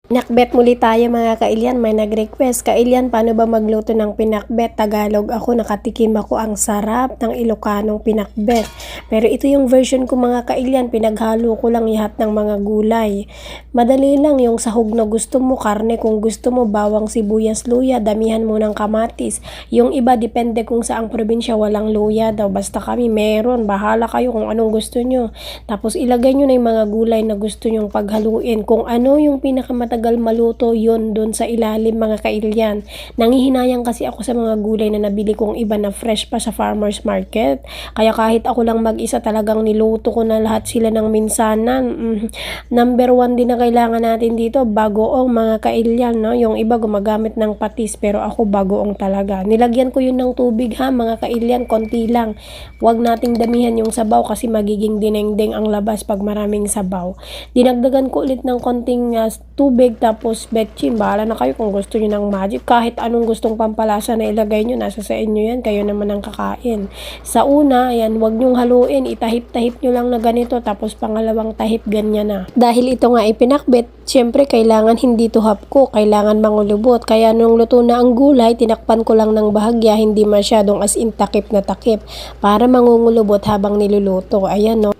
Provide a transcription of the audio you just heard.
Pinakbet muli tayo mga kailyan, may nag-request. Kailyan, paano ba magluto ng pinakbet? Tagalog ako, nakatikim ako, ang sarap ng Ilocanong pinakbet. Pero ito yung version ko mga kailyan, pinaghalo ko lang lahat ng mga gulay. Madali lang yung sahog na gusto mo, karne kung gusto mo, bawang, sibuyas, luya, damihan mo ng kamatis. Yung iba, depende kung saang probinsya, walang luya daw. Basta kami meron, bahala kayo kung anong gusto nyo. Tapos ilagay nyo na yung mga gulay na gusto nyong paghaluin. Kung ano yung pinakamatagal maluto, yun doon sa ilalim mga kailyan. Nangihinayang kasi ako sa mga gulay na nabili kong iba na fresh pa sa farmer's market. Kaya kahit ako lang mag-isa, talagang niluto ko na lahat sila ng minsanan. Number 1 din na kailangan natin dito, bagoong mga kailyan, no? Yung iba gumagamit ng patis, pero ako bagoong talaga. Nilagyan ko yun ng tubig ha mga kailyan, konti lang. Huwag nating damihan yung sabaw kasi magiging dinengdeng ang labas pag maraming sabaw. Dinagdagan ko ulit ng konting tubig, tapos betchin, bahala na kayo kung gusto nyo ng magic. Kahit anong gustong pampalasa na ilagay nyo, nasa sa inyo yan, kayo naman ang kakain. Sa una, ayan, huwag nyong haluin, itahip-tahip nyo lang na ganito, tapos pangalawang tahip ganyan na. Dahil ito nga ipinakbet, syempre kailangan hindi tuhap ko, kailangan mangulubot. Kaya nung luto na ang gulay, tinakpan ko lang ng bahagya, hindi masyadong as in takip na takip, para mangungulubot habang niluluto. Ayan no.